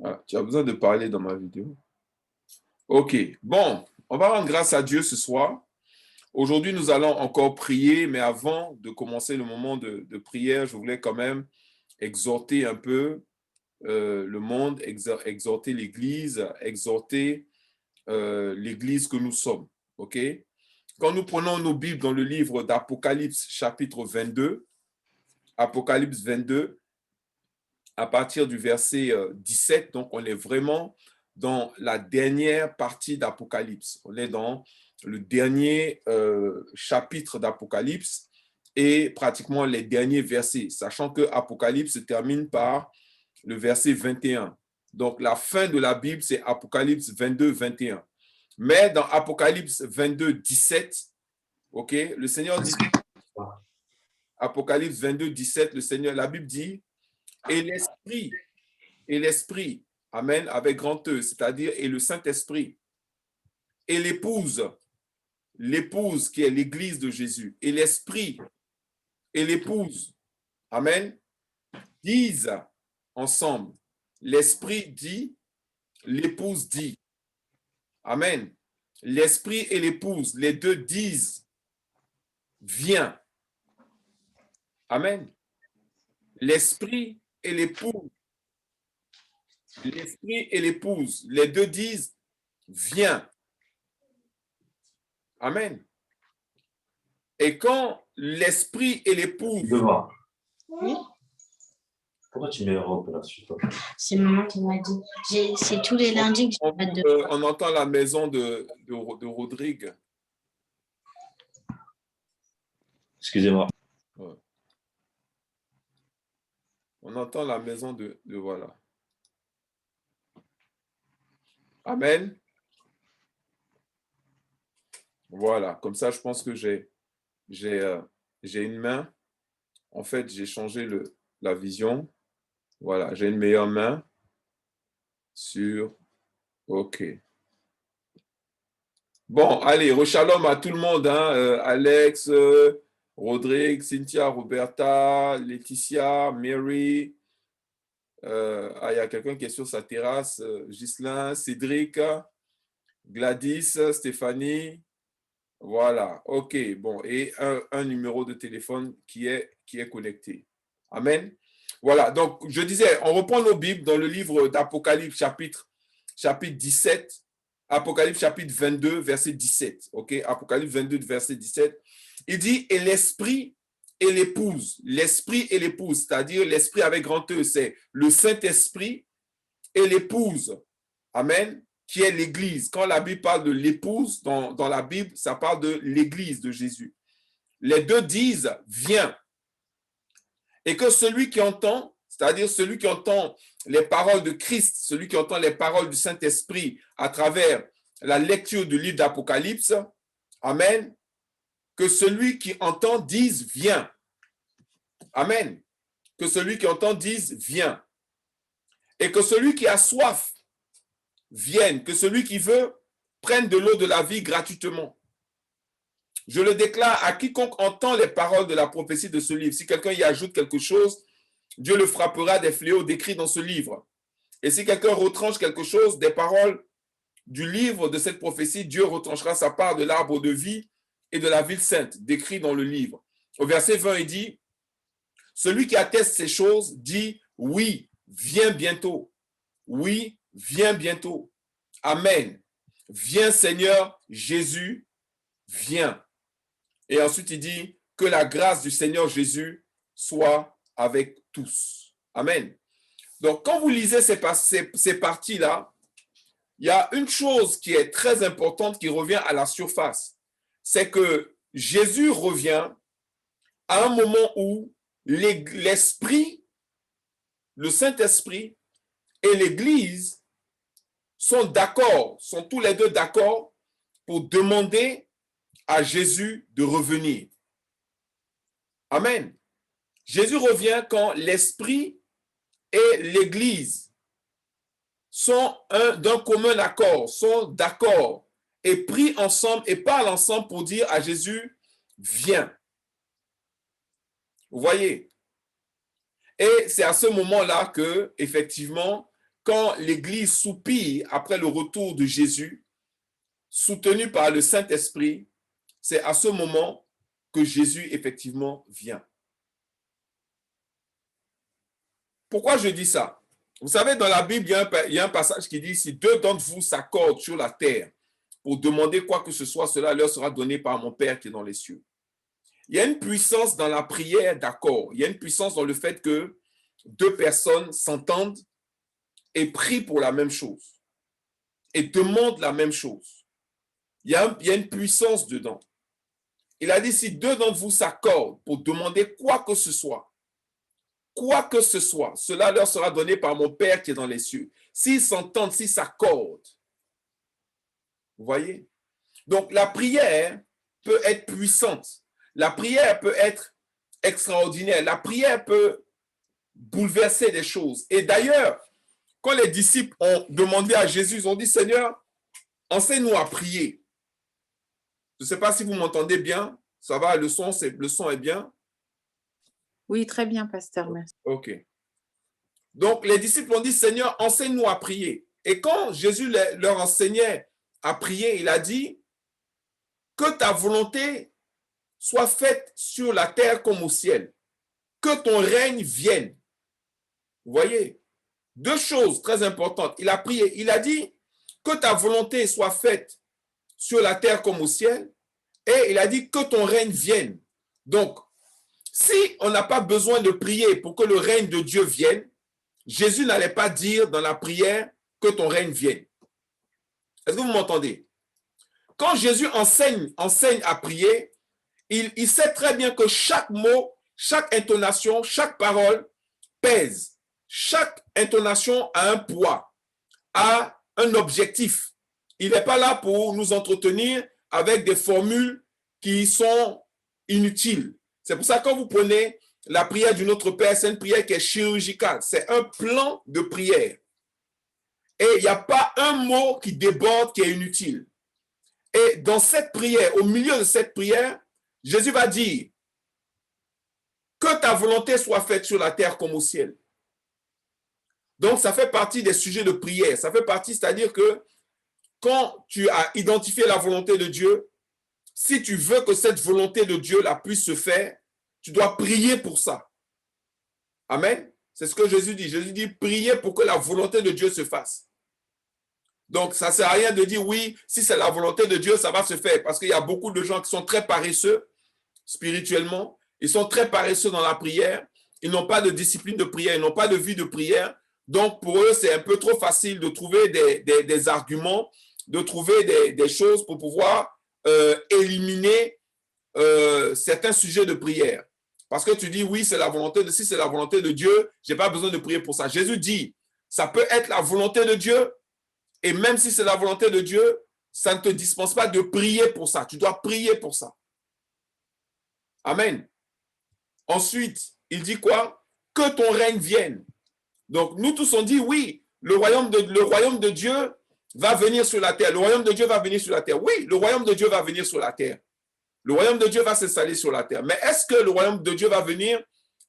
Ah, tu as besoin de parler dans ma vidéo. OK. Bon, on va rendre grâce à Dieu ce soir. Aujourd'hui, nous allons encore prier, mais avant de commencer le moment de prière, je voulais quand même exhorter un peu le monde, exhorter l'Église, exhorter l'Église que nous sommes. OK? Quand nous prenons nos Bibles dans le livre d'Apocalypse, chapitre 22, Apocalypse 22, à partir du verset 17, donc on est vraiment dans la dernière partie d'Apocalypse. On est dans le dernier chapitre d'Apocalypse et pratiquement les derniers versets, sachant que Apocalypse se termine par le verset 21. Donc la fin de la Bible, c'est Apocalypse 22, 21. Mais dans Apocalypse 22, 17, ok, le Seigneur dit, Apocalypse 22, 17, le Seigneur, la Bible dit, et l'Esprit, amen, avec grand E, c'est-à-dire et le Saint-Esprit, et l'épouse qui est l'Église de Jésus, et l'Esprit et l'épouse, amen, disent ensemble. L'Esprit dit, l'épouse dit. Amen. L'Esprit et l'épouse, les deux disent, viens. Amen. L'Esprit et l'épouse, l'Esprit et l'épouse, les deux disent, viens. Amen. Et quand l'Esprit et l'épouse... Oui. Pourquoi tu mets robe là-dessus? C'est maman qui m'a dit. C'est tous les lundis que je vais de... On entend la maison de Rodrigue. Excusez-moi. Ouais. On entend la maison de voilà. Amen. Voilà, comme ça, je pense que j'ai une main. En fait, j'ai changé la vision. Voilà, j'ai une meilleure main sur... OK. Bon, allez, rechalom à tout le monde. Hein, Alex, Rodrigue, Cynthia, Roberta, Laetitia, Mary. Il y a quelqu'un qui est sur sa terrasse. Ghislain, Cédric, Gladys, Stéphanie. Voilà, OK. Bon, et un numéro de téléphone qui est connecté. Amen. Voilà, donc je disais, on reprend nos Bibles dans le livre d'Apocalypse, chapitre 17, Apocalypse chapitre 22, verset 17. OK, Apocalypse 22, verset 17. Il dit, et l'Esprit et l'épouse, c'est-à-dire l'Esprit avec grand E, c'est le Saint-Esprit et l'épouse. Amen. Qui est l'Église. Quand la Bible parle de l'épouse, dans la Bible, ça parle de l'Église de Jésus. Les deux disent, viens. Et que celui qui entend, c'est-à-dire celui qui entend les paroles de Christ, celui qui entend les paroles du Saint-Esprit à travers la lecture du livre d'Apocalypse, amen, que celui qui entend dise, viens. Amen. Que celui qui entend dise, viens. Et que celui qui a soif vienne, que celui qui veut prenne de l'eau de la vie gratuitement. Je le déclare à quiconque entend les paroles de la prophétie de ce livre. Si quelqu'un y ajoute quelque chose, Dieu le frappera des fléaux décrits dans ce livre. Et si quelqu'un retranche quelque chose des paroles du livre de cette prophétie, Dieu retranchera sa part de l'arbre de vie et de la ville sainte, décrit dans le livre. Au verset 20, il dit, celui qui atteste ces choses dit, oui, viens bientôt. Oui, viens bientôt. Amen. Viens Seigneur Jésus, viens. Et ensuite il dit, que la grâce du Seigneur Jésus soit avec tous. Amen. Donc quand vous lisez ces parties-là, il y a une chose qui est très importante qui revient à la surface. C'est que Jésus revient à un moment où l'Esprit, le Saint-Esprit et l'Église sont d'accord, sont tous les deux d'accord pour demander à Jésus de revenir. Amen. Jésus revient quand l'Esprit et l'Église sont d'un commun accord, sont d'accord et prient ensemble et parlent ensemble pour dire à Jésus, viens. Vous voyez? Et c'est à ce moment-là que, effectivement, quand l'Église soupire après le retour de Jésus, soutenu par le Saint-Esprit, c'est à ce moment que Jésus effectivement vient. Pourquoi je dis ça? Vous savez, dans la Bible, il y a un passage qui dit, si deux d'entre vous s'accordent sur la terre pour demander quoi que ce soit, cela leur sera donné par mon Père qui est dans les cieux. Il y a une puissance dans la prière d'accord. Il y a une puissance dans le fait que deux personnes s'entendent et prient pour la même chose et demandent la même chose. Il y a une puissance dedans. Il a dit, si deux d'entre vous s'accordent pour demander quoi que ce soit, cela leur sera donné par mon Père qui est dans les cieux. S'ils s'entendent, s'ils s'accordent. Vous voyez? Donc, la prière peut être puissante. La prière peut être extraordinaire. La prière peut bouleverser des choses. Et d'ailleurs, quand les disciples ont demandé à Jésus, ils ont dit, Seigneur, enseigne-nous à prier. Je ne sais pas si vous m'entendez bien. Ça va, le son est bien? Oui, très bien, pasteur. Merci. OK. Donc, les disciples ont dit, Seigneur, enseigne-nous à prier. Et quand Jésus leur enseignait à prier, il a dit, que ta volonté soit faite sur la terre comme au ciel. Que ton règne vienne. Vous voyez? Deux choses très importantes. Il a prié, il a dit, que ta volonté soit faite sur la terre comme au ciel. Et il a dit, que ton règne vienne. Donc, si on n'a pas besoin de prier pour que le règne de Dieu vienne, Jésus n'allait pas dire dans la prière que ton règne vienne. Est-ce que vous m'entendez? Quand Jésus enseigne à prier, il sait très bien que chaque mot, chaque intonation, chaque parole pèse. Chaque intonation a un poids, a un objectif. Il n'est pas là pour nous entretenir avec des formules qui sont inutiles. C'est pour ça que quand vous prenez la prière du Notre Père, c'est une prière qui est chirurgicale. C'est un plan de prière. Et il n'y a pas un mot qui déborde, qui est inutile. Et dans cette prière, au milieu de cette prière, Jésus va dire que ta volonté soit faite sur la terre comme au ciel. Donc, ça fait partie des sujets de prière. Ça fait partie, c'est-à-dire que quand tu as identifié la volonté de Dieu, si tu veux que cette volonté de Dieu la puisse se faire, tu dois prier pour ça. Amen. C'est ce que Jésus dit. Jésus dit, priez pour que la volonté de Dieu se fasse. Donc, ça ne sert à rien de dire, oui, si c'est la volonté de Dieu, ça va se faire. Parce qu'il y a beaucoup de gens qui sont très paresseux spirituellement. Ils sont très paresseux dans la prière. Ils n'ont pas de discipline de prière. Ils n'ont pas de vie de prière. Donc, pour eux, c'est un peu trop facile de trouver des arguments, de trouver des choses pour pouvoir éliminer certains sujets de prière. Parce que tu dis, oui, c'est la volonté si c'est la volonté de Dieu, je n'ai pas besoin de prier pour ça. Jésus dit, ça peut être la volonté de Dieu, et même si c'est la volonté de Dieu, ça ne te dispense pas de prier pour ça. Tu dois prier pour ça. Amen. Ensuite, il dit quoi? Que ton règne vienne. Donc, nous tous on dit, oui, le royaume de Dieu va venir sur la terre. Le royaume de Dieu va venir sur la terre. Oui, le royaume de Dieu va venir sur la terre. Le royaume de Dieu va s'installer sur la terre. Mais est-ce que le royaume de Dieu va venir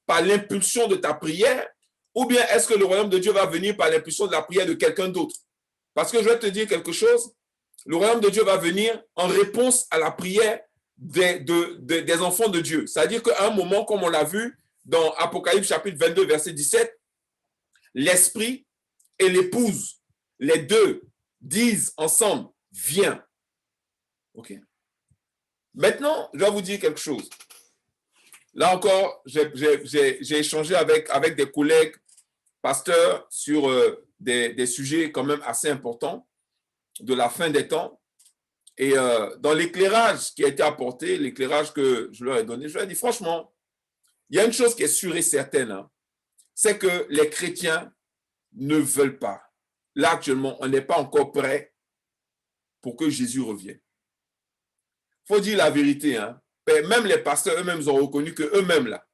par l'impulsion de ta prière ou bien est-ce que le royaume de Dieu va venir par l'impulsion de la prière de quelqu'un d'autre? Parce que je vais te dire quelque chose, le royaume de Dieu va venir en réponse à la prière des enfants de Dieu. C'est-à-dire qu'à un moment, comme on l'a vu dans Apocalypse chapitre 22, verset 17, l'esprit et l'épouse, les deux disent ensemble, viens. OK? Maintenant, je vais vous dire quelque chose. Là encore, j'ai échangé avec des collègues pasteurs sur des sujets quand même assez importants de la fin des temps. Et dans l'éclairage qui a été apporté, l'éclairage que je leur ai donné, je leur ai dit franchement, il y a une chose qui est sûre et certaine, hein, c'est que les chrétiens ne veulent pas. Là, actuellement, on n'est pas encore prêt pour que Jésus revienne. Il faut dire la vérité. Hein. Même les pasteurs eux-mêmes ont reconnu qu'eux-mêmes, là,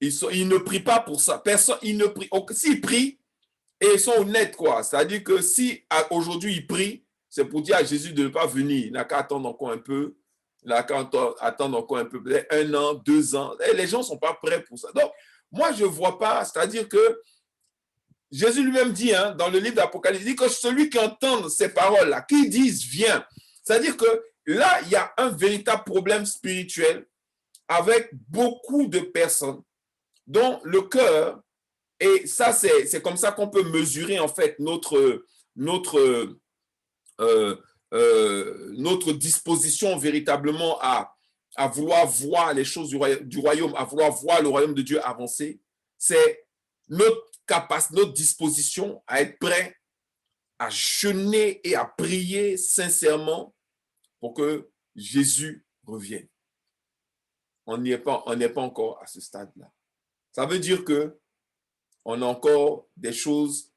ils ne prient pas pour ça. Personne, ils ne prient. S'ils prient, et ils sont honnêtes, quoi. C'est-à-dire que si aujourd'hui ils prient, c'est pour dire à Jésus de ne pas venir. Il n'a qu'à attendre encore un peu. Il n'a qu'à attendre encore un peu, peut-être 1 an, 2 ans. Et les gens ne sont pas prêts pour ça. Donc, moi, je ne vois pas, c'est-à-dire que Jésus lui-même dit, hein, dans le livre d'Apocalypse, il dit que celui qui entend ces paroles-là, qui disent viens, c'est-à-dire que là, il y a un véritable problème spirituel avec beaucoup de personnes dont le cœur, et ça, c'est comme ça qu'on peut mesurer en fait notre disposition véritablement à vouloir voir les choses du royaume, à vouloir voir le royaume de Dieu avancer, c'est notre capacité, notre disposition à être prêt à jeûner et à prier sincèrement pour que Jésus revienne. On n'est pas encore à ce stade-là. Ça veut dire que on a encore des choses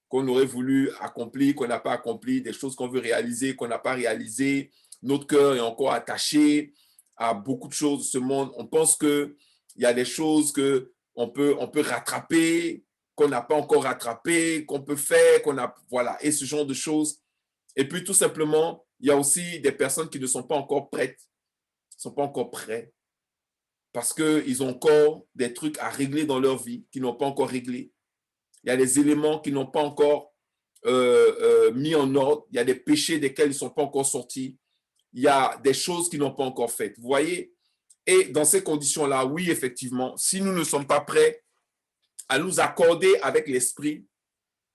qu'on aurait voulu accomplir, qu'on n'a pas accompli, des choses qu'on veut réaliser, qu'on n'a pas réalisées. Notre cœur est encore attaché à beaucoup de choses de ce monde. On pense qu'il y a des choses qu'on peut rattraper, qu'on n'a pas encore rattrapé, qu'on peut faire, voilà, et ce genre de choses. Et puis, tout simplement, il y a aussi des personnes qui ne sont pas encore prêtes, ne sont pas encore prêts, parce qu'ils ont encore des trucs à régler dans leur vie qu'ils n'ont pas encore réglés. Il y a des éléments qui n'ont pas encore mis en ordre. Il y a des péchés desquels ils ne sont pas encore sortis. Il y a des choses qu'ils n'ont pas encore faites. Vous voyez? Et dans ces conditions-là, oui, effectivement, si nous ne sommes pas prêts à nous accorder avec l'Esprit,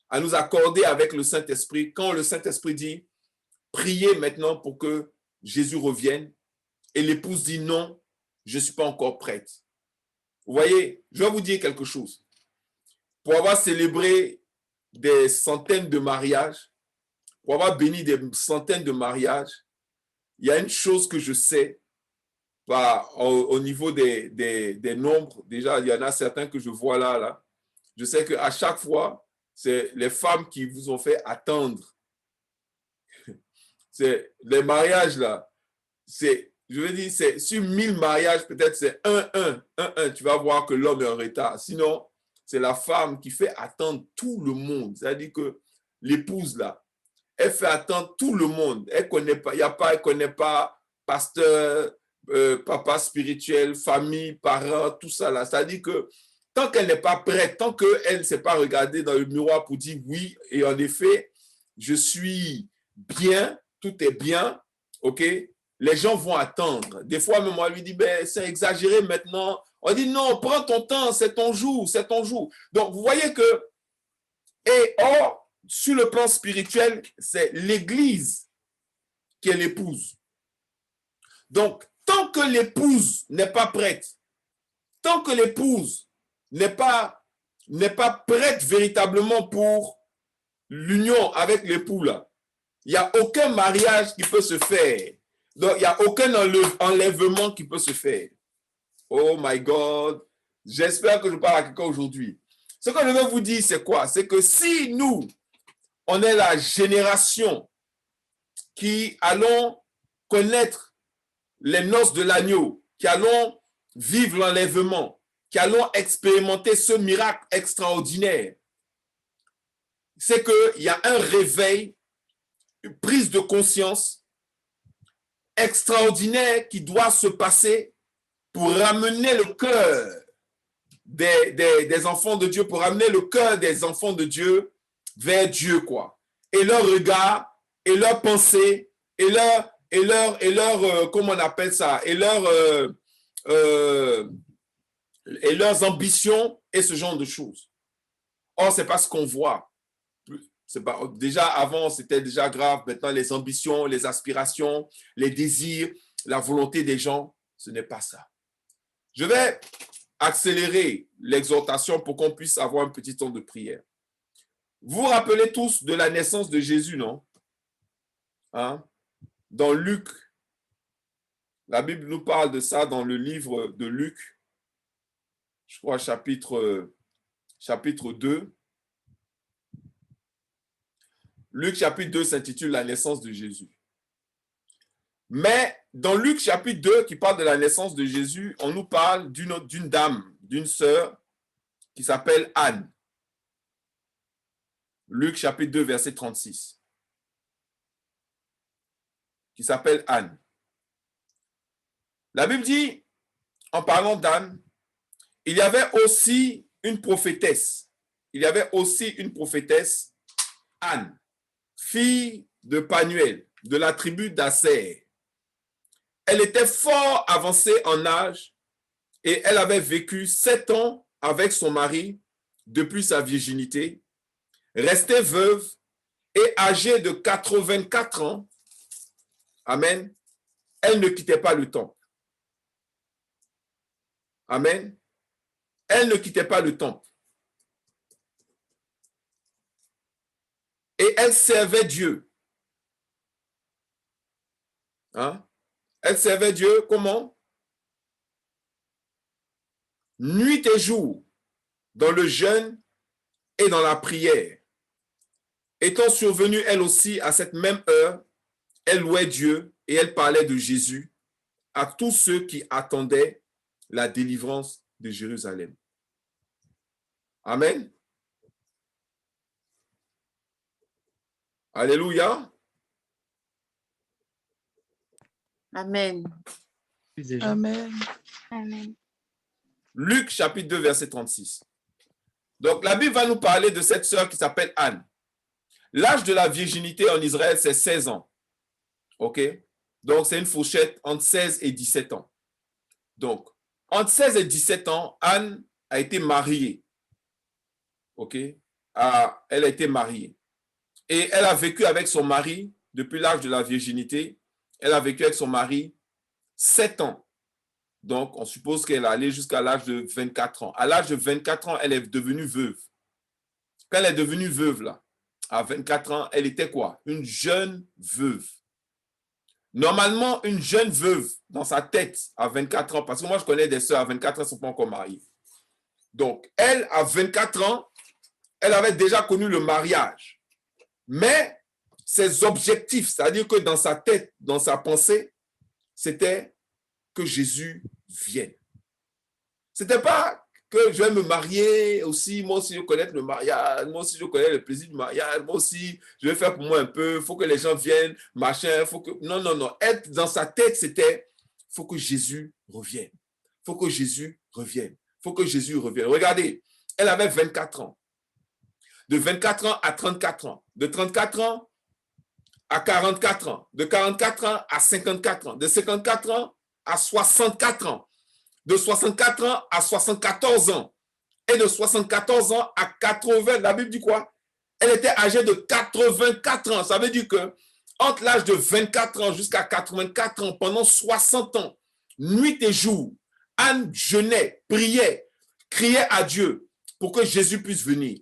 à nous accorder avec le Saint-Esprit, quand le Saint-Esprit dit « Priez maintenant pour que Jésus revienne » et l'épouse dit « Non, je ne suis pas encore prête. » Vous voyez, je vais vous dire quelque chose. Pour avoir célébré des centaines de mariages, pour avoir béni des centaines de mariages, il y a une chose que je sais, au niveau des nombres, déjà, il y en a certains que je vois là. Je sais qu'à chaque fois, c'est les femmes qui vous ont fait attendre. C'est les mariages là, je veux dire, c'est sur 1000 mariages, peut-être c'est 1. Tu vas voir que l'homme est en retard. Sinon, c'est la femme qui fait attendre tout le monde. C'est-à-dire que l'épouse, là, elle fait attendre tout le monde. Elle ne connaît pas pasteur, papa spirituel, famille, parents, tout ça là. C'est-à-dire que tant qu'elle n'est pas prête, tant qu'elle ne s'est pas regardée dans le miroir pour dire oui, et en effet, je suis bien, tout est bien, ok? Les gens vont attendre. Des fois, même on lui dit, ben, c'est exagéré maintenant. On dit, non, prends ton temps, c'est ton jour, c'est ton jour. Donc, vous voyez que, or, sur le plan spirituel, c'est l'Église qui est l'épouse. Donc, tant que l'épouse n'est pas prête, tant que l'épouse n'est pas prête véritablement pour l'union avec l'époux, là, il n'y a aucun mariage qui peut se faire. Donc, il n'y a aucun enlèvement qui peut se faire. Oh my God. J'espère que je parle à quelqu'un aujourd'hui. Ce que je veux vous dire, c'est quoi? C'est que si nous, on est la génération qui allons connaître les noces de l'agneau, qui allons vivre l'enlèvement, qui allons expérimenter ce miracle extraordinaire, c'est qu'il y a un réveil, une prise de conscience extraordinaire qui doit se passer pour ramener le cœur des enfants de Dieu, pour ramener le cœur des enfants de Dieu vers Dieu, quoi. Et leur regard, et leur pensée, et leur comment on appelle ça, et leurs ambitions, et ce genre de choses. Or, c'est pas ce qu'on voit. Déjà, avant, c'était déjà grave. Maintenant, les ambitions, les aspirations, les désirs, la volonté des gens, ce n'est pas ça. Je vais accélérer l'exhortation pour qu'on puisse avoir un petit temps de prière. Vous vous rappelez tous de la naissance de Jésus, non? Hein? Dans Luc, la Bible nous parle de ça dans le livre de Luc, je crois chapitre 2. Luc chapitre 2 s'intitule La naissance de Jésus. Mais dans Luc chapitre 2, qui parle de la naissance de Jésus, on nous parle d'une dame, d'une sœur qui s'appelle Anne. Luc chapitre 2, verset 36. Qui s'appelle Anne. La Bible dit, en parlant d'Anne, il y avait aussi une prophétesse. il y avait aussi une prophétesse, Anne, fille de Panuel, de la tribu d'Asser. Elle était fort avancée en âge et elle avait vécu 7 ans avec son mari depuis sa virginité, restée veuve et âgée de 84 ans. Amen. Elle ne quittait pas le temple. Amen. Elle ne quittait pas le temple. Et elle servait Dieu. Hein? Elle servait Dieu comment? Nuit et jour, dans le jeûne et dans la prière. Étant survenue elle aussi à cette même heure, elle louait Dieu et elle parlait de Jésus à tous ceux qui attendaient la délivrance de Jérusalem. Amen. Alléluia. Amen. Amen. Amen. Luc chapitre 2, verset 36. Donc la Bible va nous parler de cette sœur qui s'appelle Anne. L'âge de la virginité en Israël, c'est 16 ans. OK? Donc c'est une fourchette entre 16 et 17 ans. Donc, entre 16 et 17 ans, Anne a été mariée. OK? Elle a été mariée. Et elle a vécu avec son mari depuis l'âge de la virginité. Elle a vécu avec son mari 7 ans. Donc, on suppose qu'elle est allée jusqu'à l'âge de 24 ans. À l'âge de 24 ans, elle est devenue veuve. Quand elle est devenue veuve, là, à 24 ans, elle était quoi? Une jeune veuve. Normalement, une jeune veuve, dans sa tête, à 24 ans, parce que moi, je connais des sœurs à 24 ans, elles ne sont pas encore mariées. Donc, elle, à 24 ans, elle avait déjà connu le mariage. Mais ses objectifs, c'est-à-dire que dans sa tête, dans sa pensée, c'était que Jésus vienne. Ce n'était pas que je vais me marier aussi, moi aussi je connais le mariage, moi aussi je connais le plaisir du mariage, moi aussi je vais faire pour moi un peu, il faut que les gens viennent, machin, faut que... Non, non, non. Être dans sa tête, c'était, il faut que Jésus revienne. Il faut que Jésus revienne. Il faut que Jésus revienne. Regardez, elle avait 24 ans. De 24 ans à 34 ans. De 34 ans à 44 ans. De 44 ans à 54 ans. De 54 ans à 64 ans. De 64 ans à 74 ans. Et de 74 ans à 80. La Bible dit quoi? Elle était âgée de 84 ans. Ça veut dire que entre l'âge de 24 ans jusqu'à 84 ans, pendant 60 ans, nuit et jour, Anne jeûnait, priait, criait à Dieu pour que Jésus puisse venir.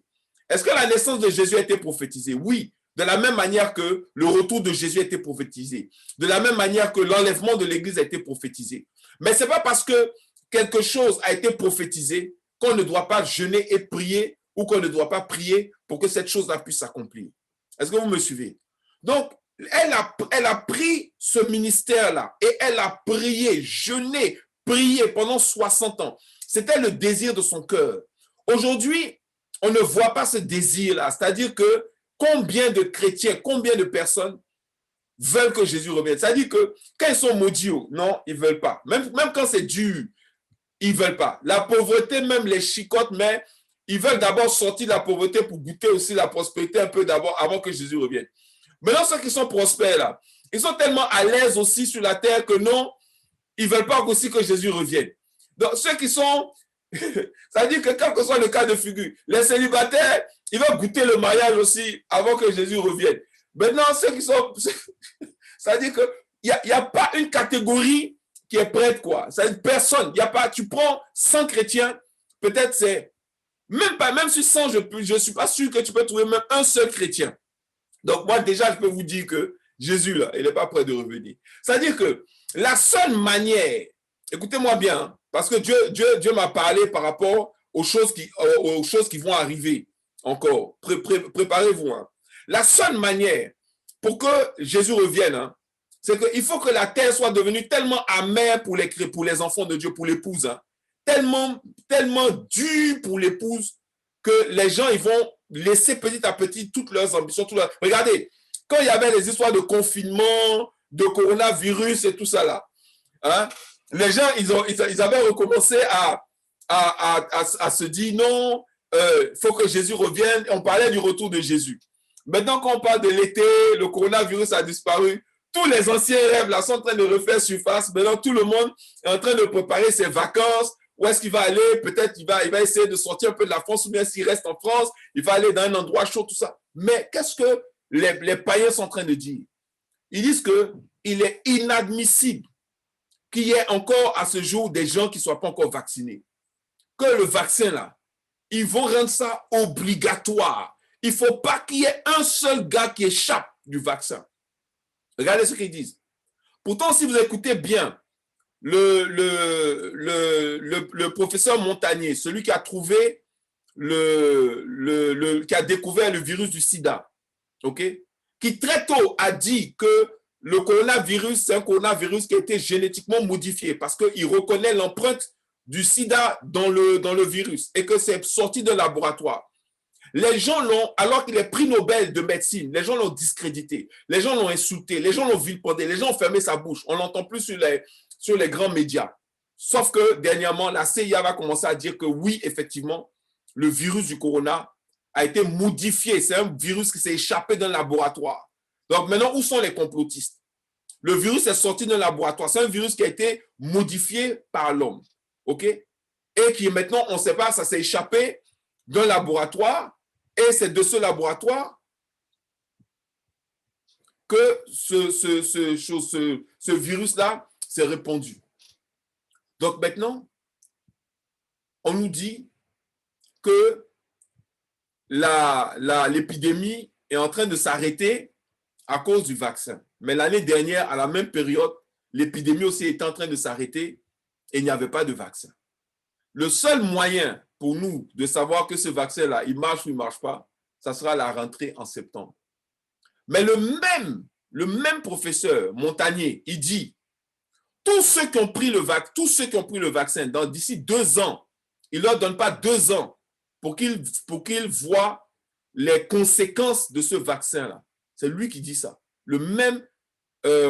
Est-ce que la naissance de Jésus a été prophétisée? Oui. De la même manière que le retour de Jésus a été prophétisé. De la même manière que l'enlèvement de l'Église a été prophétisé. Mais ce n'est pas parce que quelque chose a été prophétisé qu'on ne doit pas jeûner et prier ou qu'on ne doit pas prier pour que cette chose-là puisse s'accomplir. Est-ce que vous me suivez? Donc, elle a pris ce ministère-là et elle a prié, jeûné, prié pendant 60 ans. C'était le désir de son cœur. Aujourd'hui, on ne voit pas ce désir-là. C'est-à-dire que combien de chrétiens, combien de personnes veulent que Jésus revienne? C'est-à-dire que quand ils sont maudits, non, ils ne veulent pas. Même quand c'est dur, ils ne veulent pas. La pauvreté, même les chicotes, mais ils veulent d'abord sortir de la pauvreté pour goûter aussi la prospérité un peu d'abord avant que Jésus revienne. Maintenant, ceux qui sont prospères là, ils sont tellement à l'aise aussi sur la terre que non, ils ne veulent pas aussi que Jésus revienne. Donc, ceux qui sont... Ça veut dire que quel que soit le cas de figure, les célibataires, ils veulent goûter le mariage aussi avant que Jésus revienne. Maintenant, ceux qui sont... Ça veut dire qu'il n'y a pas une catégorie qui est prête, quoi. C'est une personne. Il y a pas... Tu prends 100 chrétiens, peut-être c'est... Même sur 100, je ne suis pas sûr que tu peux trouver même un seul chrétien. Donc, moi, déjà, je peux vous dire que Jésus, là, il n'est pas prêt de revenir. C'est-à-dire que la seule manière... Écoutez-moi bien, hein, parce que Dieu m'a parlé par rapport aux choses qui vont arriver encore. Préparez-vous. Hein. La seule manière pour que Jésus revienne, hein, c'est qu'il faut que la terre soit devenue tellement amère pour les enfants de Dieu, pour l'épouse. Hein, tellement dure pour l'épouse que les gens ils vont laisser petit à petit toutes leurs ambitions. Regardez, quand il y avait les histoires de confinement, de coronavirus et tout ça là, hein, les gens, ils avaient recommencé à se dire non, faut que Jésus revienne. On parlait du retour de Jésus. Maintenant, quand on parle de l'été, le coronavirus a disparu. Tous les anciens rêves là sont en train de refaire surface. Maintenant, tout le monde est en train de préparer ses vacances. Où est-ce qu'il va aller? Peut-être il va essayer de sortir un peu de la France, ou bien s'il reste en France, il va aller dans un endroit chaud, tout ça. Mais qu'est-ce que les païens sont en train de dire? Ils disent qu'il est inadmissible qu'il y ait encore à ce jour des gens qui ne soient pas encore vaccinés. Que le vaccin là, ils vont rendre ça obligatoire. Il ne faut pas qu'il y ait un seul gars qui échappe du vaccin. Regardez ce qu'ils disent. Pourtant, si vous écoutez bien, le professeur Montagnier, celui qui a trouvé qui a découvert le virus du sida, okay, qui très tôt a dit que le coronavirus, c'est un coronavirus qui a été génétiquement modifié parce qu'il reconnaît l'empreinte du sida dans le virus et que c'est sorti d'un laboratoire. Les gens l'ont, alors qu'il est prix Nobel de médecine, les gens l'ont discrédité, les gens l'ont insulté, les gens l'ont vilipendé, les gens ont fermé sa bouche. On n'entend plus sur les grands médias. Sauf que dernièrement, la CIA va commencer à dire que oui, effectivement, le virus du corona a été modifié. C'est un virus qui s'est échappé d'un laboratoire. Donc maintenant, où sont les complotistes? Le virus est sorti d'un laboratoire. C'est un virus qui a été modifié par l'homme. OK? Et qui maintenant, on ne sait pas, ça s'est échappé d'un laboratoire. Et c'est de ce laboratoire que ce virus-là s'est répandu. Donc maintenant, on nous dit que l'épidémie est en train de s'arrêter à cause du vaccin. Mais l'année dernière, à la même période, l'épidémie aussi était en train de s'arrêter et il n'y avait pas de vaccin. Le seul moyen pour nous de savoir que ce vaccin-là, il marche ou il ne marche pas, ça sera la rentrée en septembre. Mais le même professeur Montagnier, il dit, tous ceux qui ont pris le vaccin, d'ici 2 ans, il ne leur donne pas 2 ans pour qu'ils voient les conséquences de ce vaccin-là. C'est lui qui dit ça. Le même,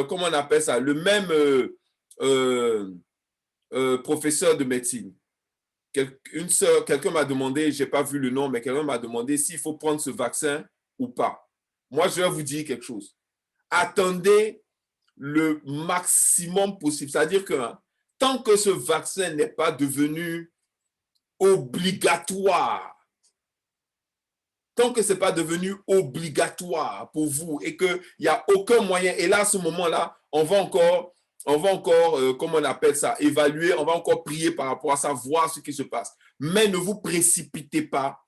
comment on appelle ça, le même professeur de médecine. Quelqu'un m'a demandé, je n'ai pas vu le nom, mais quelqu'un m'a demandé s'il faut prendre ce vaccin ou pas. Moi, je vais vous dire quelque chose. Attendez le maximum possible. C'est-à-dire que tant que ce vaccin n'est pas devenu obligatoire, tant que ce n'est pas devenu obligatoire pour vous et qu'il n'y a aucun moyen, et là, à ce moment-là, on va encore, comment on appelle ça, évaluer, on va encore prier par rapport à ça, voir ce qui se passe. Mais ne vous précipitez pas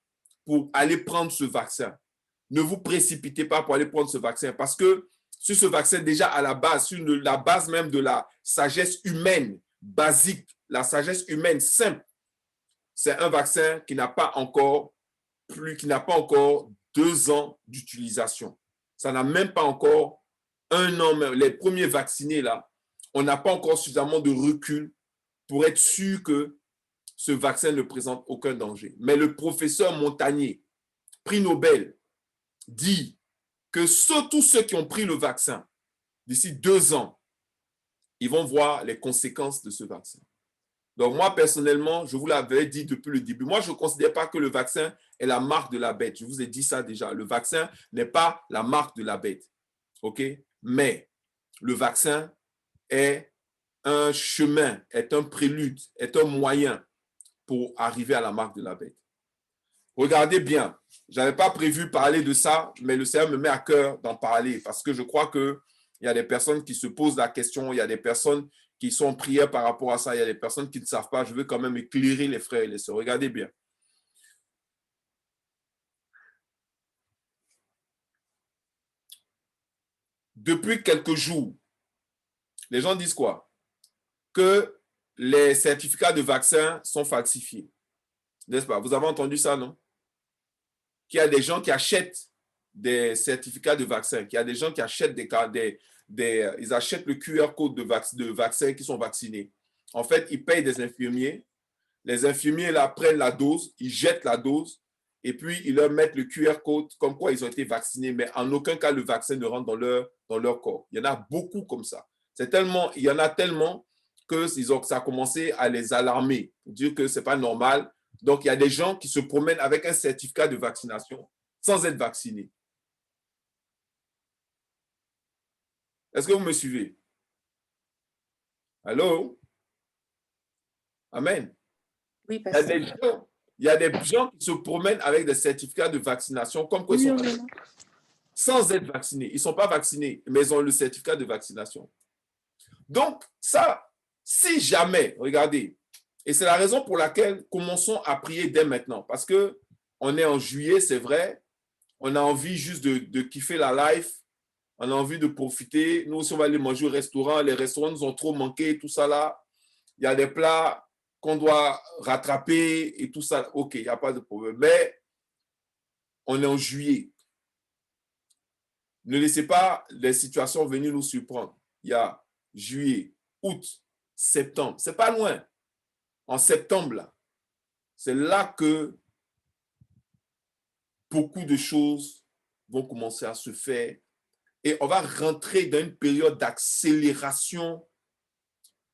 pour aller prendre ce vaccin. Ne vous précipitez pas pour aller prendre ce vaccin parce que sur ce vaccin, déjà à la base, sur la base même de la sagesse humaine basique, la sagesse humaine simple, c'est un vaccin qui n'a pas encore 2 ans d'utilisation. Ça n'a même pas encore 1 an. Même. Les premiers vaccinés, là, on n'a pas encore suffisamment de recul pour être sûr que ce vaccin ne présente aucun danger. Mais le professeur Montagnier, prix Nobel, dit que tous ceux qui ont pris le vaccin, d'ici 2 ans, ils vont voir les conséquences de ce vaccin. Donc moi, personnellement, je vous l'avais dit depuis le début, moi, je ne considère pas que le vaccin est la marque de la bête. Je vous ai dit ça déjà. Le vaccin n'est pas la marque de la bête. OK? Mais le vaccin est un chemin, est un prélude, est un moyen pour arriver à la marque de la bête. Regardez bien, je n'avais pas prévu parler de ça, mais le Seigneur me met à cœur d'en parler parce que je crois qu'il y a des personnes qui se posent la question, il y a des personnes qui sont en prière par rapport à ça, il y a des personnes qui ne savent pas. Je veux quand même éclairer les frères et les sœurs. Regardez bien. Depuis quelques jours, les gens disent quoi? Que les certificats de vaccin sont falsifiés. N'est-ce pas? Vous avez entendu ça, non? Qu'il y a des gens qui achètent des certificats de vaccin, qu'il y a des gens qui achètent ils achètent le QR code de vaccins qui sont vaccinés. En fait, ils payent des infirmiers. Les infirmiers là prennent la dose, ils jettent la dose et puis ils leur mettent le QR code comme quoi ils ont été vaccinés, mais en aucun cas le vaccin ne rentre dans leur corps. Il y en a beaucoup comme ça. Il y en a tellement que ça a commencé à les alarmer, pour dire que ce n'est pas normal Donc, il y a des gens qui se promènent avec un certificat de vaccination sans être vaccinés. Est-ce que vous me suivez? Allô? Amen. Oui, Il y a pasteur. des gens qui se promènent avec des certificats de vaccination comme quoi ils sont vaccinés, sans être vaccinés. Ils ne sont pas vaccinés, mais ils ont le certificat de vaccination. Donc, ça, si jamais, regardez, et c'est la raison pour laquelle commençons à prier dès maintenant, parce qu'on est en juillet, c'est vrai, on a envie juste de kiffer la life, on a envie de profiter. Nous aussi, on va aller manger au restaurant, les restaurants nous ont trop manqué, tout ça là. Il y a des plats qu'on doit rattraper et tout ça. OK, il n'y a pas de problème. Mais on est en juillet. Ne laissez pas les situations venir nous surprendre. Il y a juillet, août, septembre. Ce n'est pas loin. En septembre, là, c'est là que beaucoup de choses vont commencer à se faire. Et on va rentrer dans une période d'accélération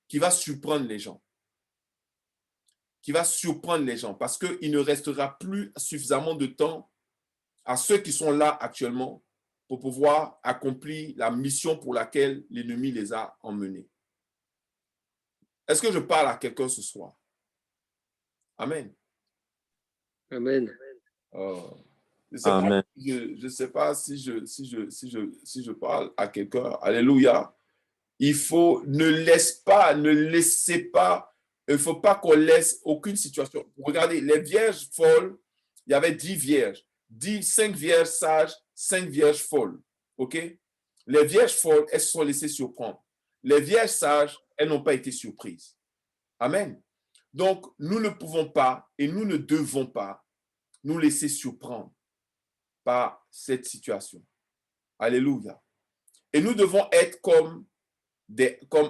qui va surprendre les gens. Qui va surprendre les gens parce qu'il ne restera plus suffisamment de temps à ceux qui sont là actuellement pour pouvoir accomplir la mission pour laquelle l'ennemi les a emmenés. Est-ce que je parle à quelqu'un ce soir? Amen. Amen. Je ne sais pas si je parle à quelqu'un. Alléluia. Ne laissez pas, il ne faut pas qu'on laisse aucune situation. Regardez, les vierges folles, il y avait 10 vierges. 5 vierges sages, 5 vierges folles. OK? Les vierges folles, elles se sont laissées surprendre. Les vierges sages, elles n'ont pas été surprises. Amen. Donc, nous ne pouvons pas et nous ne devons pas nous laisser surprendre par cette situation. Alléluia. Et nous devons être comme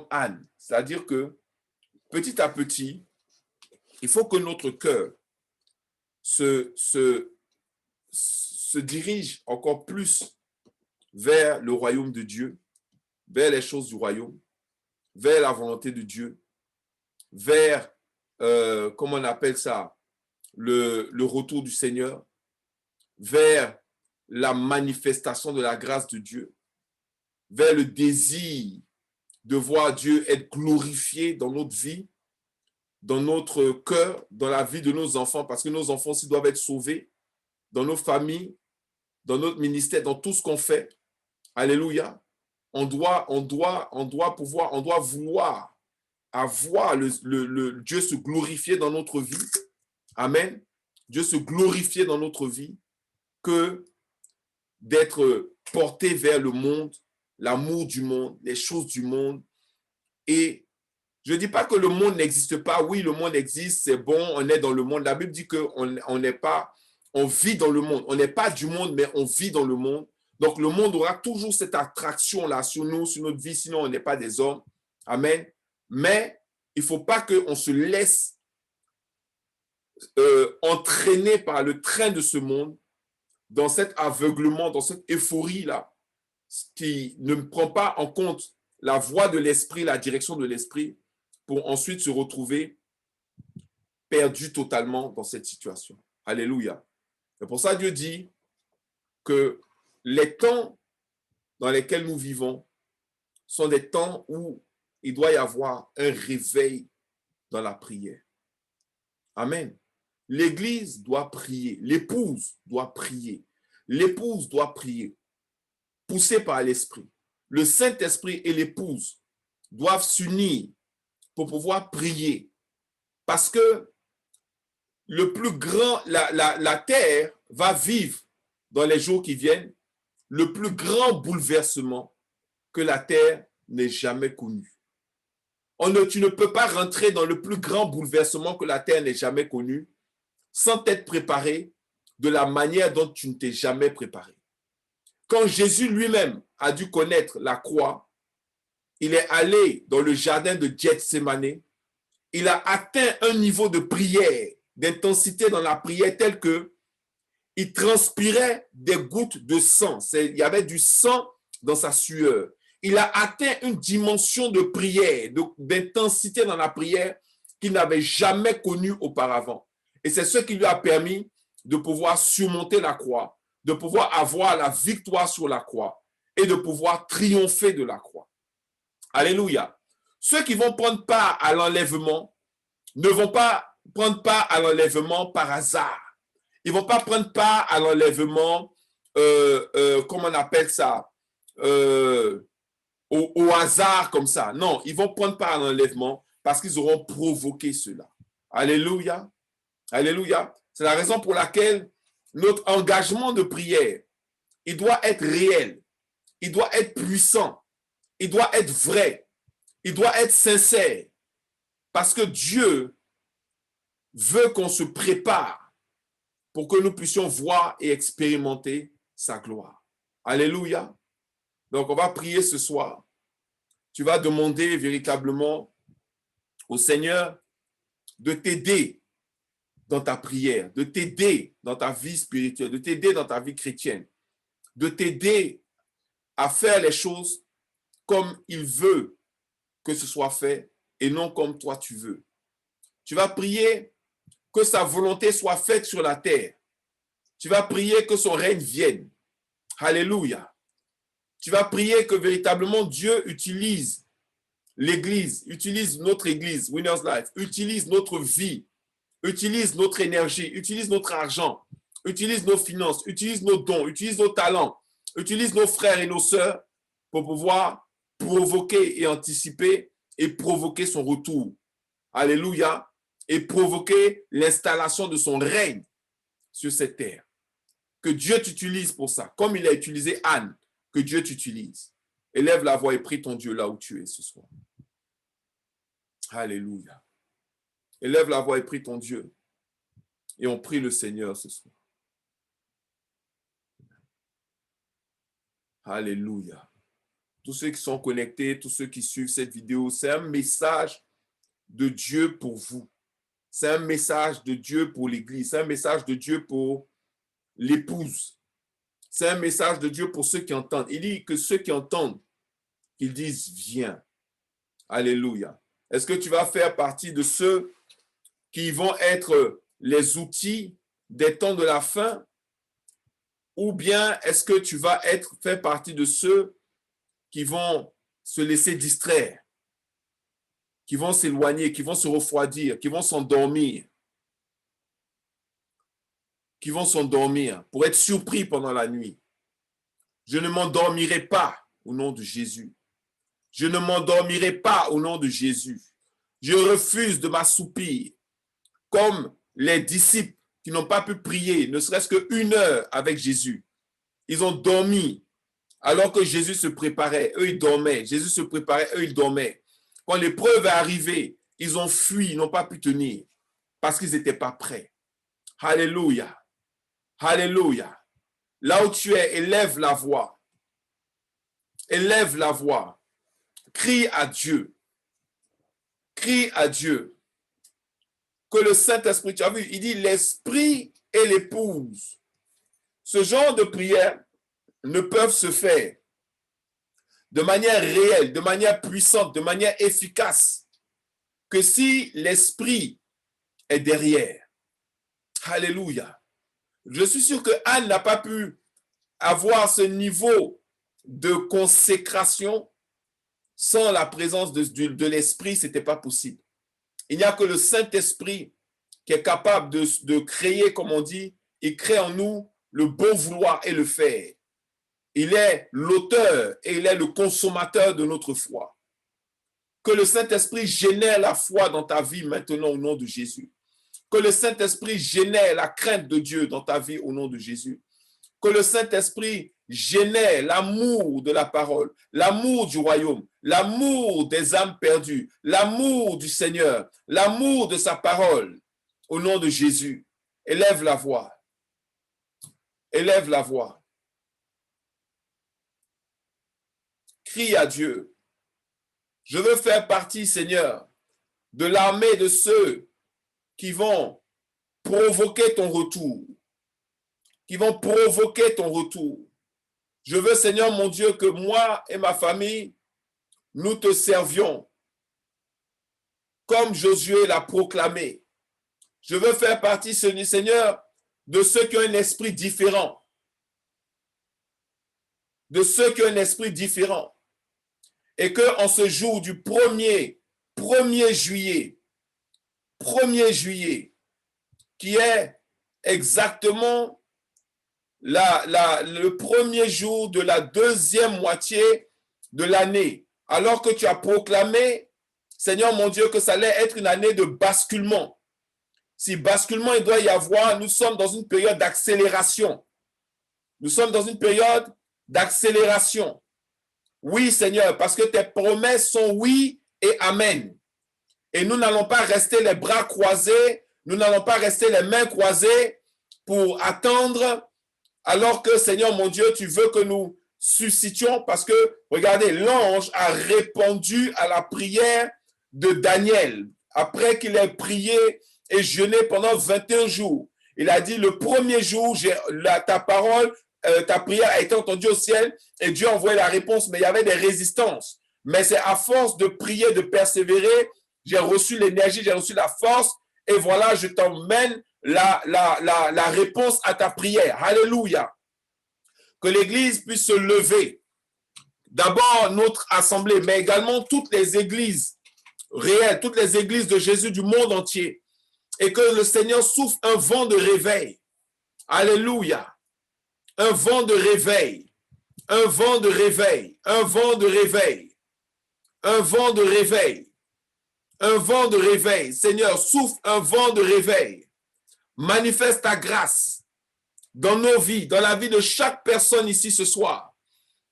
Anne. C'est-à-dire que petit à petit, il faut que notre cœur se dirige encore plus vers le royaume de Dieu, vers les choses du royaume, vers la volonté de Dieu, vers, comment on appelle ça, le retour du Seigneur, vers la manifestation de la grâce de Dieu, vers le désir de voir Dieu être glorifié dans notre vie, dans notre cœur, dans la vie de nos enfants, parce que nos enfants aussi doivent être sauvés, dans nos familles, dans notre ministère, dans tout ce qu'on fait. Alléluia. On doit vouloir avoir le Dieu se glorifier dans notre vie. Amen. Dieu se glorifier dans notre vie que d'être porté vers le monde, l'amour du monde, les choses du monde. Et je ne dis pas que le monde n'existe pas. Oui, le monde existe, c'est bon, on est dans le monde. La Bible dit qu'on n'est pas, on vit dans le monde. On n'est pas du monde, mais on vit dans le monde. Donc, le monde aura toujours cette attraction-là sur nous, sur notre vie, sinon on n'est pas des hommes. Amen. Mais il ne faut pas qu'on se laisse entraîner par le train de ce monde, dans cet aveuglement, dans cette euphorie-là, qui ne prend pas en compte la voie de l'esprit, la direction de l'esprit, pour ensuite se retrouver perdu totalement dans cette situation. Alléluia. C'est pour ça que Dieu dit que les temps dans lesquels nous vivons sont des temps où il doit y avoir un réveil dans la prière. Amen. L'Église doit prier, l'épouse doit prier, l'épouse doit prier, poussée par l'Esprit. Le Saint-Esprit et l'épouse doivent s'unir pour pouvoir prier. Parce que le plus grand, la terre va vivre dans les jours qui viennent le plus grand bouleversement que la terre n'ait jamais connu. Tu ne peux pas rentrer dans le plus grand bouleversement que la terre n'ait jamais connu sans t'être préparé de la manière dont tu ne t'es jamais préparé. Quand Jésus lui-même a dû connaître la croix, il est allé dans le jardin de Gethsémane, il a atteint un niveau de prière, d'intensité dans la prière tel que il transpirait des gouttes de sang. Il y avait du sang dans sa sueur. Il a atteint une dimension de prière, d'intensité dans la prière qu'il n'avait jamais connue auparavant. Et c'est ce qui lui a permis de pouvoir surmonter la croix, de pouvoir avoir la victoire sur la croix et de pouvoir triompher de la croix. Alléluia. Ceux qui vont prendre part à l'enlèvement ne vont pas prendre part à l'enlèvement par hasard. Ils ne vont pas prendre part à l'enlèvement, comment on appelle ça, au hasard comme ça. Non, ils vont prendre part à l'enlèvement parce qu'ils auront provoqué cela. Alléluia. Alléluia. C'est la raison pour laquelle notre engagement de prière, il doit être réel, il doit être puissant, il doit être vrai, il doit être sincère. Parce que Dieu veut qu'on se prépare pour que nous puissions voir et expérimenter sa gloire. Alléluia. Donc, on va prier ce soir. Tu vas demander véritablement au Seigneur de t'aider dans ta prière, de t'aider dans ta vie spirituelle, de t'aider dans ta vie chrétienne, de t'aider à faire les choses comme il veut que ce soit fait et non comme toi tu veux. Tu vas prier que sa volonté soit faite sur la terre. Tu vas prier que son règne vienne. Alléluia. Tu vas prier que véritablement Dieu utilise l'Église, utilise notre Église, Winners Life, utilise notre vie, utilise notre énergie, utilise notre argent, utilise nos finances, utilise nos dons, utilise nos talents, utilise nos frères et nos sœurs pour pouvoir provoquer et anticiper et provoquer son retour. Alléluia. Et provoquer l'installation de son règne sur cette terre. Que Dieu t'utilise pour ça, comme il a utilisé Anne, que Dieu t'utilise. Élève la voix et prie ton Dieu là où tu es ce soir. Alléluia. Élève la voix et prie ton Dieu. Et on prie le Seigneur ce soir. Alléluia. Tous ceux qui sont connectés, tous ceux qui suivent cette vidéo, c'est un message de Dieu pour vous. C'est un message de Dieu pour l'Église. C'est un message de Dieu pour l'épouse. C'est un message de Dieu pour ceux qui entendent. Il dit que ceux qui entendent, qu'ils disent « Viens ». Alléluia. Est-ce que tu vas faire partie de ceux qui vont être les outils des temps de la fin? Ou bien est-ce que tu vas faire partie de ceux qui vont se laisser distraire, qui vont s'éloigner, qui vont se refroidir, qui vont s'endormir, pour être surpris pendant la nuit? Je ne m'endormirai pas au nom de Jésus. Je ne m'endormirai pas au nom de Jésus. Je refuse de m'assoupir comme les disciples qui n'ont pas pu prier, ne serait-ce qu'une heure avec Jésus. Ils ont dormi alors que Jésus se préparait. Eux, ils dormaient. Jésus se préparait, eux, ils dormaient. Quand l'épreuve est arrivée, ils ont fui, ils n'ont pas pu tenir parce qu'ils n'étaient pas prêts. Alléluia. Alléluia. Là où tu es, élève la voix. Élève la voix. Crie à Dieu. Crie à Dieu. Que le Saint-Esprit, tu as vu, il dit l'Esprit et l'épouse. Ce genre de prière ne peuvent se faire de manière réelle, de manière puissante, de manière efficace, que si l'Esprit est derrière. Alléluia. Je suis sûr que Anne n'a pas pu avoir ce niveau de consécration sans la présence de l'Esprit, ce n'était pas possible. Il n'y a que le Saint-Esprit qui est capable de créer, comme on dit, il crée en nous le bon vouloir et le faire. Il est l'auteur et il est le consommateur de notre foi. Que le Saint-Esprit génère la foi dans ta vie maintenant au nom de Jésus. Que le Saint-Esprit génère la crainte de Dieu dans ta vie au nom de Jésus. Que le Saint-Esprit génère l'amour de la parole, l'amour du royaume, l'amour des âmes perdues, l'amour du Seigneur, l'amour de sa parole au nom de Jésus. Élève la voix. Élève la voix. Crie à Dieu. Je veux faire partie, Seigneur, de l'armée de ceux qui vont provoquer ton retour. Qui vont provoquer ton retour. Je veux, Seigneur mon Dieu, que moi et ma famille, nous te servions comme Josué l'a proclamé. Je veux faire partie, Seigneur, de ceux qui ont un esprit différent. De ceux qui ont un esprit différent. Et qu'en ce jour du 1er juillet, qui est exactement le premier jour de la deuxième moitié de l'année, alors que tu as proclamé, Seigneur mon Dieu, que ça allait être une année de basculement. Si basculement il doit y avoir, nous sommes dans une période d'accélération. Nous sommes dans une période d'accélération. Oui, Seigneur, parce que tes promesses sont oui et amen. Et nous n'allons pas rester les bras croisés, nous n'allons pas rester les mains croisées pour attendre, alors que, Seigneur mon Dieu, tu veux que nous suscitions, parce que, regardez, l'ange a répondu à la prière de Daniel, après qu'il ait prié et jeûné pendant 21 jours. Il a dit, le premier jour, ta parole, ta prière a été entendue au ciel et Dieu a envoyé la réponse, mais il y avait des résistances. Mais c'est à force de prier, de persévérer, j'ai reçu l'énergie, j'ai reçu la force et voilà, je t'emmène la réponse à ta prière. Alléluia. Que l'Église puisse se lever. D'abord notre assemblée, mais également toutes les églises réelles, toutes les églises de Jésus du monde entier. Et que le Seigneur souffle un vent de réveil. Alléluia. Un vent de réveil. Un vent de réveil. Un vent de réveil. Un vent de réveil. Un vent de réveil. Seigneur, souffle un vent de réveil. Manifeste ta grâce dans nos vies, dans la vie de chaque personne ici ce soir.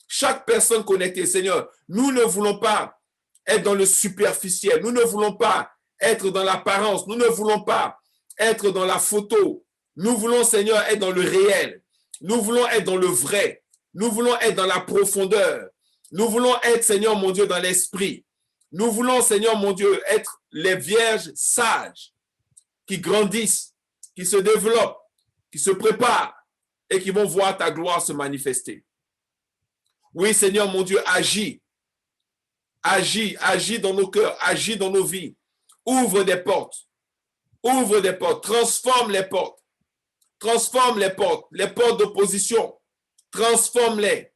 Chaque personne connectée, Seigneur. Nous ne voulons pas être dans le superficiel. Nous ne voulons pas être dans l'apparence. Nous ne voulons pas être dans la photo. Nous voulons, Seigneur, être dans le réel. Nous voulons être dans le vrai. Nous voulons être dans la profondeur. Nous voulons être, Seigneur mon Dieu, dans l'esprit. Nous voulons, Seigneur mon Dieu, être les vierges sages qui grandissent, qui se développent, qui se préparent et qui vont voir ta gloire se manifester. Oui, Seigneur mon Dieu, agis. Agis, agis dans nos cœurs, agis dans nos vies. Ouvre des portes. Ouvre des portes. Transforme les portes. Transforme les portes d'opposition. Transforme-les.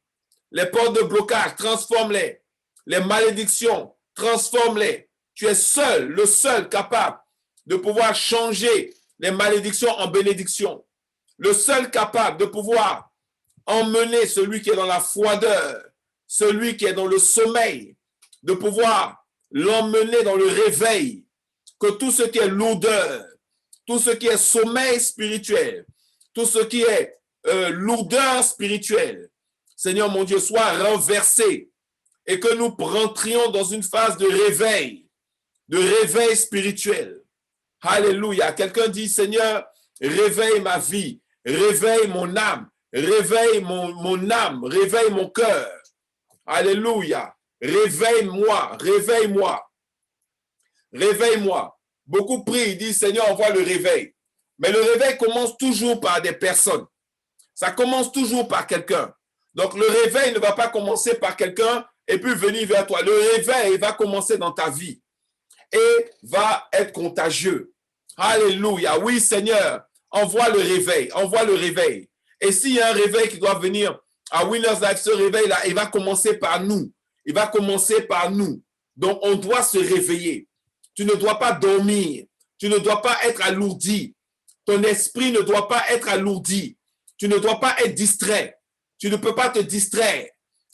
Les portes de blocage, transforme-les. Les malédictions, transforme-les. Tu es seul, le seul capable de pouvoir changer les malédictions en bénédictions. Le seul capable de pouvoir emmener celui qui est dans la froideur, celui qui est dans le sommeil, de pouvoir l'emmener dans le réveil. Que tout ce qui est lourdeur, tout ce qui est sommeil spirituel, tout ce qui est lourdeur spirituelle, Seigneur mon Dieu, soit renversé et que nous rentrions dans une phase de réveil spirituel. Alléluia. Quelqu'un dit, Seigneur, réveille ma vie, réveille mon âme, réveille mon âme, réveille mon cœur. Alléluia. Réveille-moi, réveille-moi. Réveille-moi. Beaucoup prient, ils disent, Seigneur, envoie le réveil. Mais le réveil commence toujours par des personnes. Ça commence toujours par quelqu'un. Donc, le réveil ne va pas commencer par quelqu'un et puis venir vers toi. Le réveil va commencer dans ta vie et va être contagieux. Alléluia. Oui, Seigneur, envoie le réveil, envoie le réveil. Et s'il y a un réveil qui doit venir à Winners Life, ce réveil-là, il va commencer par nous. Il va commencer par nous. Donc, on doit se réveiller. Tu ne dois pas dormir. Tu ne dois pas être alourdi. Ton esprit ne doit pas être alourdi. Tu ne dois pas être distrait. Tu ne peux pas te distraire.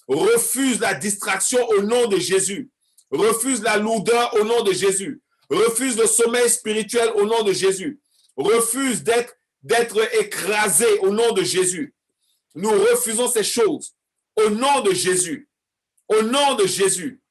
Refuse la distraction au nom de Jésus. Refuse la lourdeur au nom de Jésus. Refuse le sommeil spirituel au nom de Jésus. Refuse d'être écrasé au nom de Jésus. Nous refusons ces choses au nom de Jésus. Au nom de Jésus.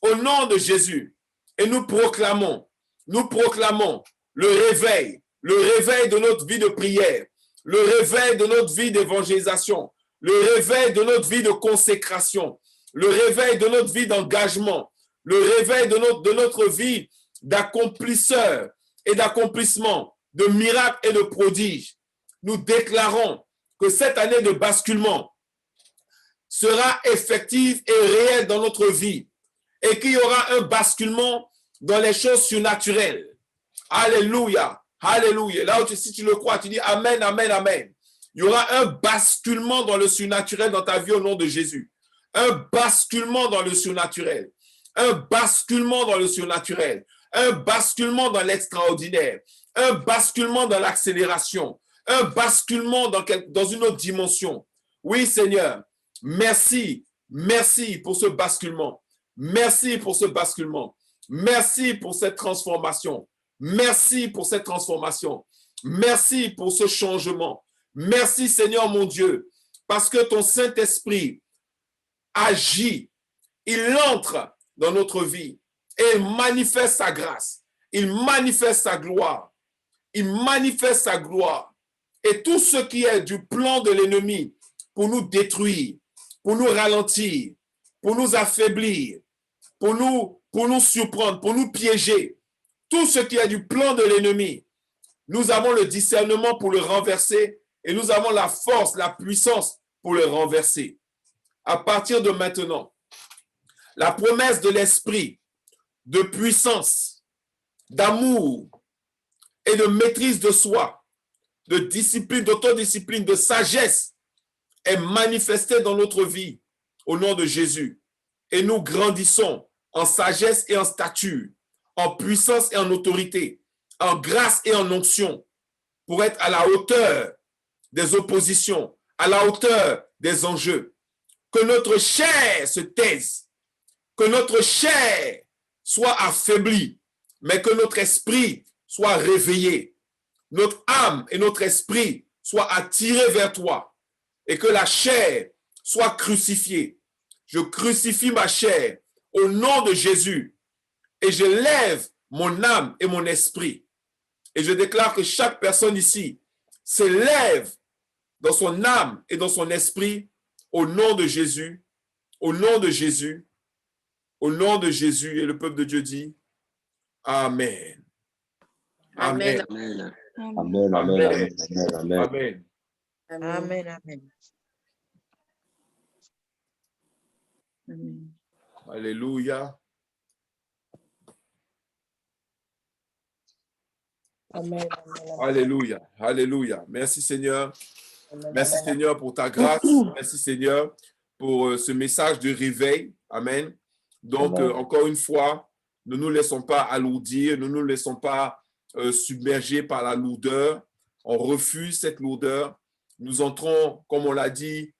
Au nom de Jésus. Et nous proclamons le réveil de notre vie de prière, le réveil de notre vie d'évangélisation, le réveil de notre vie de consécration, le réveil de notre vie d'engagement, le réveil de notre vie d'accomplisseur et d'accomplissement, de miracles et de prodiges. Nous déclarons que cette année de basculement sera effective et réelle dans notre vie et qu'il y aura un basculement dans les choses surnaturelles. Alléluia. Alléluia. Là où si tu le crois, tu dis Amen, Amen, Amen. Il y aura un basculement dans le surnaturel dans ta vie au nom de Jésus. Un basculement dans le surnaturel. Un basculement dans le surnaturel. Un basculement dans l'extraordinaire. Un basculement dans l'accélération. Un basculement dans une autre dimension. Oui, Seigneur. Merci. Merci pour ce basculement. Merci pour ce basculement. Merci pour cette transformation. Merci pour cette transformation. Merci pour ce changement. Merci, Seigneur mon Dieu, parce que ton Saint-Esprit agit. Il entre dans notre vie et il manifeste sa grâce. Il manifeste sa gloire. Il manifeste sa gloire. Et tout ce qui est du plan de l'ennemi pour nous détruire, pour nous ralentir, pour nous affaiblir, pour nous surprendre, pour nous piéger, tout ce qui est du plan de l'ennemi, nous avons le discernement pour le renverser et nous avons la force, la puissance pour le renverser. À partir de maintenant, la promesse de l'esprit de puissance, d'amour et de maîtrise de soi, de discipline, d'autodiscipline, de sagesse est manifestée dans notre vie au nom de Jésus. Et nous grandissons en sagesse et en stature, en puissance et en autorité, en grâce et en onction, pour être à la hauteur des oppositions, à la hauteur des enjeux. Que notre chair se taise, que notre chair soit affaiblie, mais que notre esprit soit réveillé. Notre âme et notre esprit soient attirés vers toi et que la chair soit crucifiée. Je crucifie ma chair au nom de Jésus et je lève mon âme et mon esprit. Et je déclare que chaque personne ici s'élève dans son âme et dans son esprit au nom de Jésus, au nom de Jésus, au nom de Jésus. Et le peuple de Dieu dit Amen. Amen. Amen. Amen, amen, amen, amen, amen. Amen. Amen. Amen. Amen. Alléluia. Amen. Alléluia. Alléluia. Merci Seigneur. Merci Seigneur pour ta grâce. Merci Seigneur pour ce message de réveil. Amen. Donc, encore une fois, ne nous laissons pas alourdir, ne nous laissons pas submerger par la lourdeur. On refuse cette lourdeur. Nous entrons, comme on l'a dit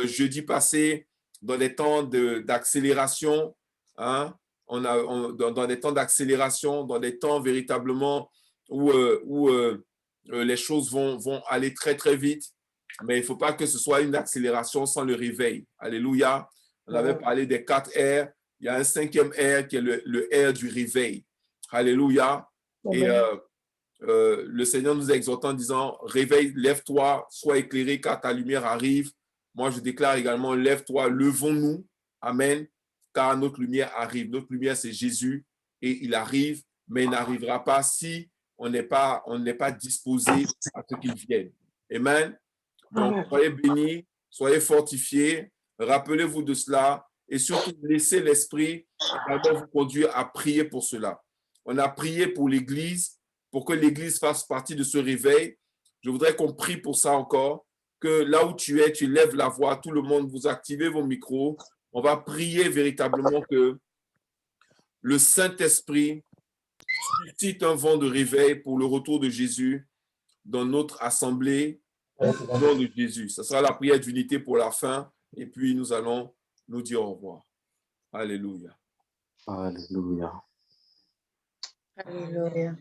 jeudi passé, dans des temps d'accélération. Hein? Dans des temps d'accélération, dans des temps véritablement où les choses vont aller très, très vite. Mais il ne faut pas que ce soit une accélération sans le réveil. Alléluia. On avait parlé des 4 R. Il y a un 5e R qui est le R du réveil. Alléluia. Et le Seigneur nous exhorte en disant, réveille, lève-toi, sois éclairé car ta lumière arrive. Moi, je déclare également, lève-toi, levons-nous. Amen. Car notre lumière arrive. Notre lumière, c'est Jésus et il arrive, mais il n'arrivera pas si on n'est pas disposé à ce qu'il vienne. Amen. Donc, soyez bénis, soyez fortifiés, rappelez-vous de cela et surtout laissez l'Esprit vous conduire à prier pour cela. On a prié pour l'Église, pour que l'Église fasse partie de ce réveil. Je voudrais qu'on prie pour ça encore, que là où tu es, tu lèves la voix, tout le monde, vous activez vos micros. On va prier véritablement que le Saint-Esprit suscite un vent de réveil pour le retour de Jésus dans notre assemblée. Au nom de Jésus. Ce sera la prière d'unité pour la fin et puis nous allons nous dire au revoir. Alléluia. Alléluia. Alléluia.